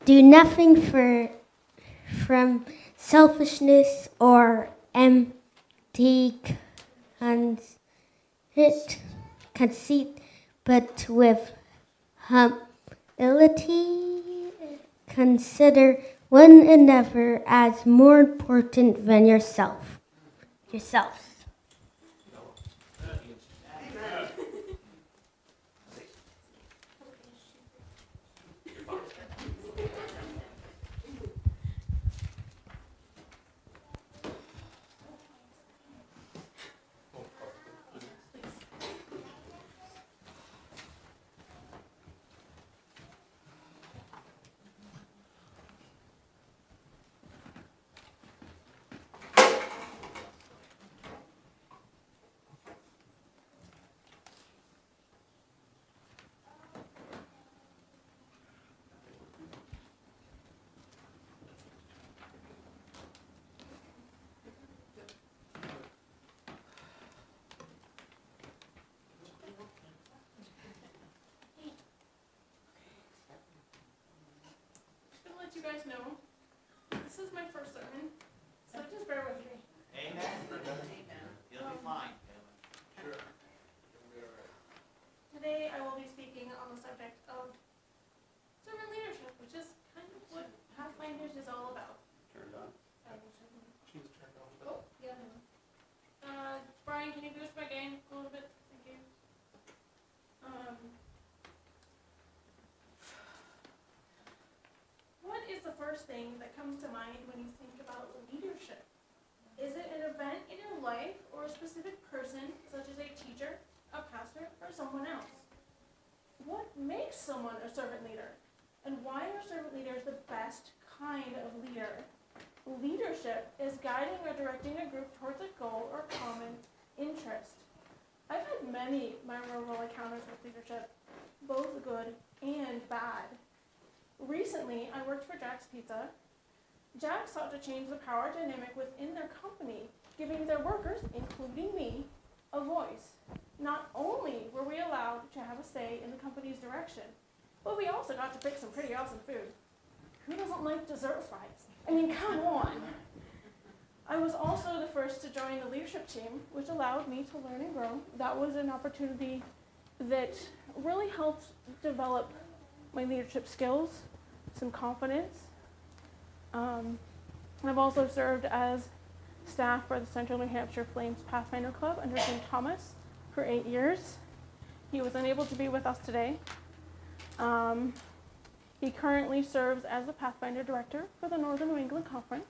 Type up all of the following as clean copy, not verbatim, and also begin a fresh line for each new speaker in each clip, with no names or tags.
Do nothing from selfishness or empty conceit, but with humility consider one another as more important than yourselves.
You guys know, this is my first sermon, so just bear with me.
Amen. Amen. You'll be fine. Sure.
Today I will be speaking on the subject of servant leadership, which is kind of what Pathfinders is all about.
Turned on. She's turned on.
Oh, yeah. Brian, can you boost my gain a little bit? Thank you. What is the first thing that comes to mind when you think about leadership? Is it an event in your life or a specific person, such as a teacher, a pastor, or someone else? What makes someone a servant leader? And why are servant leaders the best kind of leader? Leadership is guiding or directing a group towards a goal or common interest. I've had many memorable encounters with leadership, both good and bad. Recently, I worked for Jack's Pizza. Jack sought to change the power dynamic within their company, giving their workers, including me, a voice. Not only were we allowed to have a say in the company's direction, but we also got to pick some pretty awesome food. Who doesn't like dessert fries? I mean, come on. I was also the first to join the leadership team, which allowed me to learn and grow. That was an opportunity that really helped develop my leadership skills, some confidence. I've also served as staff for the Central New Hampshire Flames Pathfinder Club under Jim Thomas for 8 years. He was unable to be with us today. He currently serves as the Pathfinder Director for the Northern New England Conference.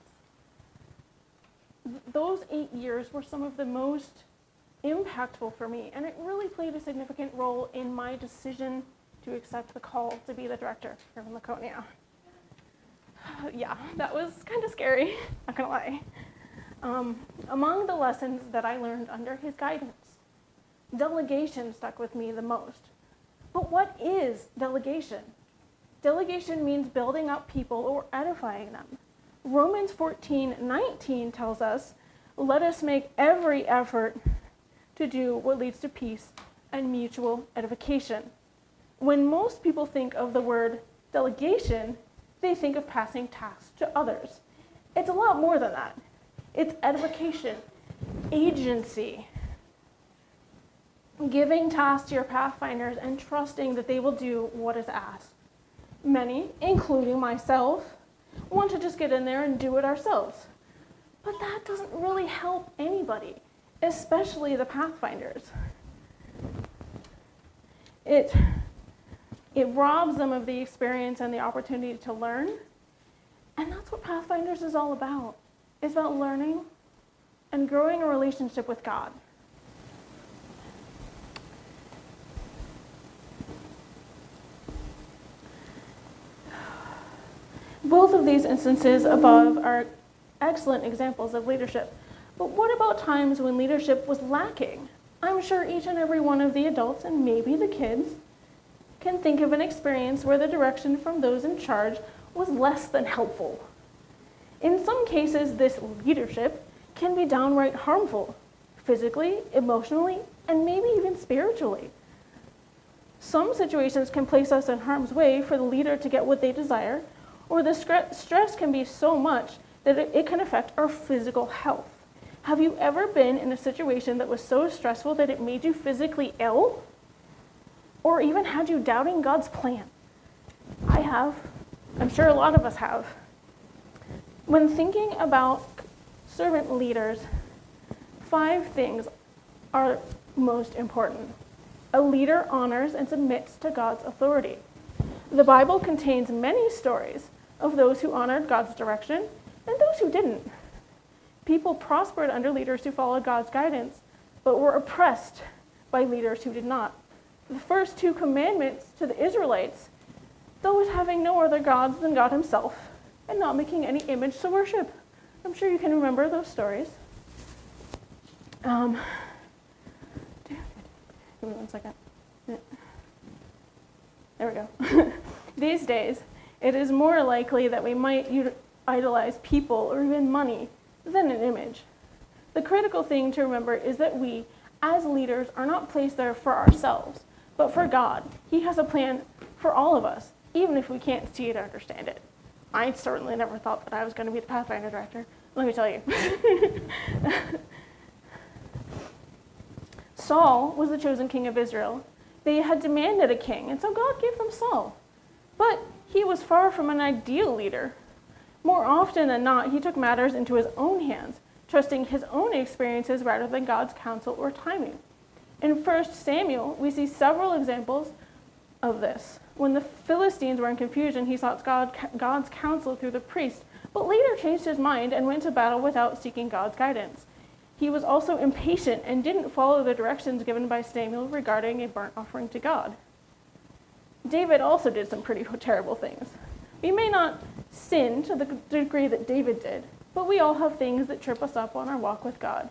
Those 8 years were some of the most impactful for me, and it really played a significant role in my decision to accept the call to be the director here in Laconia. Yeah, that was kind of scary, not gonna lie. Among the lessons that I learned under his guidance, delegation stuck with me the most. But what is delegation? Delegation means building up people or edifying them. Romans 14:19 tells us, let us make every effort to do what leads to peace and mutual edification. When most people think of the word delegation, they think of passing tasks to others. It's a lot more than that. It's edification, agency, giving tasks to your Pathfinders and trusting that they will do what is asked. Many, including myself, want to just get in there and do it ourselves. But that doesn't really help anybody, especially the Pathfinders. It robs them of the experience and the opportunity to learn. And that's what Pathfinders is all about. It's about learning and growing a relationship with God. Both of these instances above are excellent examples of leadership. But what about times when leadership was lacking? I'm sure each and every one of the adults, and maybe the kids, can think of an experience where the direction from those in charge was less than helpful. In some cases, this leadership can be downright harmful, physically, emotionally, and maybe even spiritually. Some situations can place us in harm's way for the leader to get what they desire, or the stress can be so much that it can affect our physical health. Have you ever been in a situation that was so stressful that it made you physically ill? Or even had you doubting God's plan? I have. I'm sure a lot of us have. When thinking about servant leaders, 5 things are most important. A leader honors and submits to God's authority. The Bible contains many stories of those who honored God's direction and those who didn't. People prospered under leaders who followed God's guidance, but were oppressed by leaders who did not. The first 2 commandments to the Israelites, those having no other gods than God himself, and not making any image to worship. I'm sure you can remember those stories. Give me 1 second. There we go. These days, it is more likely that we might idolize people or even money than an image. The critical thing to remember is that we, as leaders, are not placed there for ourselves, but for God. He has a plan for all of us, even if we can't see it or understand it. I certainly never thought that I was going to be the Pathfinder director, let me tell you. Saul was the chosen king of Israel. They had demanded a king, and so God gave them Saul. But he was far from an ideal leader. More often than not, he took matters into his own hands, trusting his own experiences rather than God's counsel or timing. In 1 Samuel, we see several examples of this. When the Philistines were in confusion, he sought God's counsel through the priest, but later changed his mind and went to battle without seeking God's guidance. He was also impatient and didn't follow the directions given by Samuel regarding a burnt offering to God. David also did some pretty terrible things. We may not sin to the degree that David did, but we all have things that trip us up on our walk with God.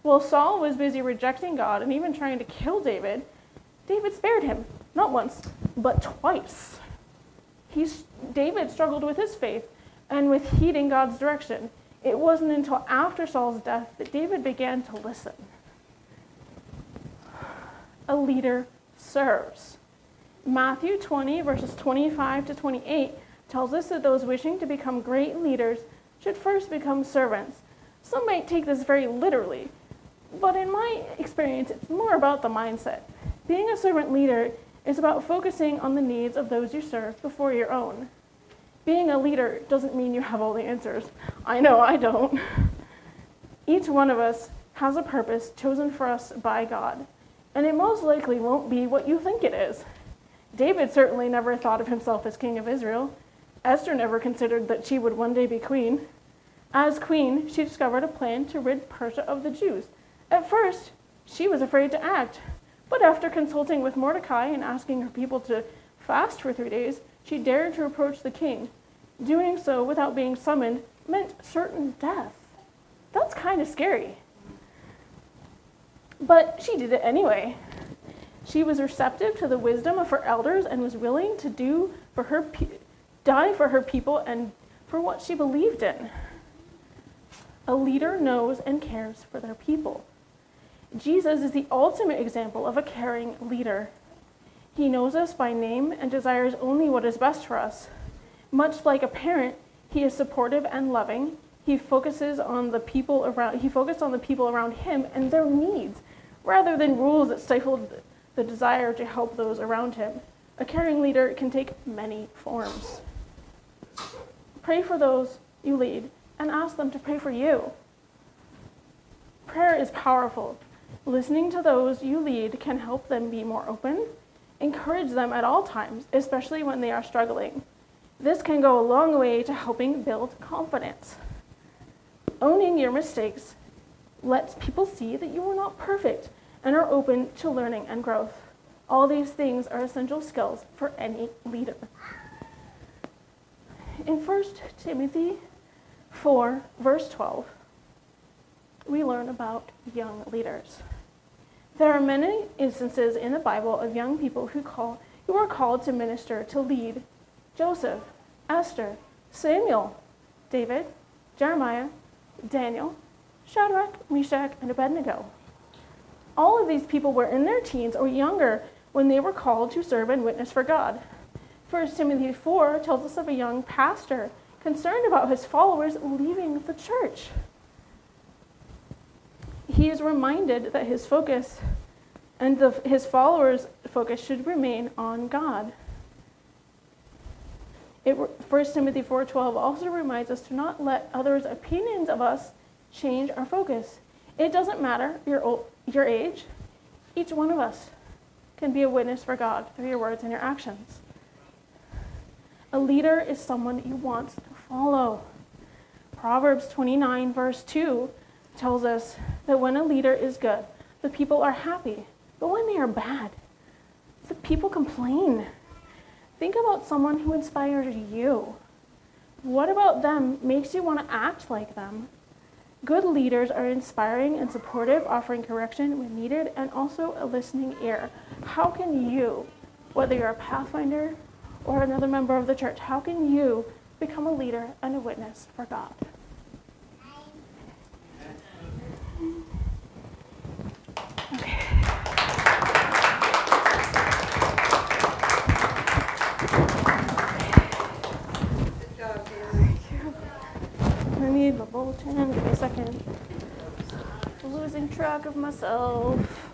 While Saul was busy rejecting God and even trying to kill David, David spared him, not once, but twice. David struggled with his faith and with heeding God's direction. It wasn't until after Saul's death that David began to listen. A leader serves. Matthew 20, verses 25 to 28, tells us that those wishing to become great leaders should first become servants. Some might take this very literally, but in my experience, it's more about the mindset. Being a servant leader is about focusing on the needs of those you serve before your own. Being a leader doesn't mean you have all the answers. I know I don't. Each one of us has a purpose chosen for us by God, and it most likely won't be what you think it is. David certainly never thought of himself as king of Israel. Esther never considered that she would one day be queen. As queen, she discovered a plan to rid Persia of the Jews. At first, she was afraid to act, but after consulting with Mordecai and asking her people to fast for 3 days, she dared to approach the king. Doing so without being summoned meant certain death. That's kind of scary. But she did it anyway. She was receptive to the wisdom of her elders and was willing to die for her people and for what she believed in. A leader knows and cares for their people. Jesus is the ultimate example of a caring leader. He knows us by name and desires only what is best for us. Much like a parent, he is supportive and loving. He focused on the people around him and their needs, rather than rules that stifled the desire to help those around him. A caring leader can take many forms. Pray for those you lead and ask them to pray for you. Prayer is powerful. Listening to those you lead can help them be more open. Encourage them at all times, especially when they are struggling. This can go a long way to helping build confidence. Owning your mistakes lets people see that you are not perfect and are open to learning and growth. All these things are essential skills for any leader. In 1 Timothy 4, verse 12, we learn about young leaders. There are many instances in the Bible of young people who are called to minister, to lead. Joseph, Esther, Samuel, David, Jeremiah, Daniel, Shadrach, Meshach, and Abednego. All of these people were in their teens or younger when they were called to serve and witness for God. 1 Timothy 4 tells us of a young pastor concerned about his followers leaving the church. He is reminded that his focus and his followers' focus should remain on God. 1 Timothy 4:12 also reminds us to not let others' opinions of us change our focus. It doesn't matter your age. Each one of us can be a witness for God through your words and your actions. A leader is someone you want to follow. Proverbs 29 verse 2 tells us that when a leader is good, the people are happy. But when they are bad, the people complain. Think about someone who inspires you. What about them makes you want to act like them? Good leaders are inspiring and supportive, offering correction when needed, and also a listening ear. How can you, whether you're a Pathfinder or another member of the church, how can you become a leader and a witness for God? Okay.
Good job, Cailin.
I need the bulletin. Give me a second. I'm losing track of myself.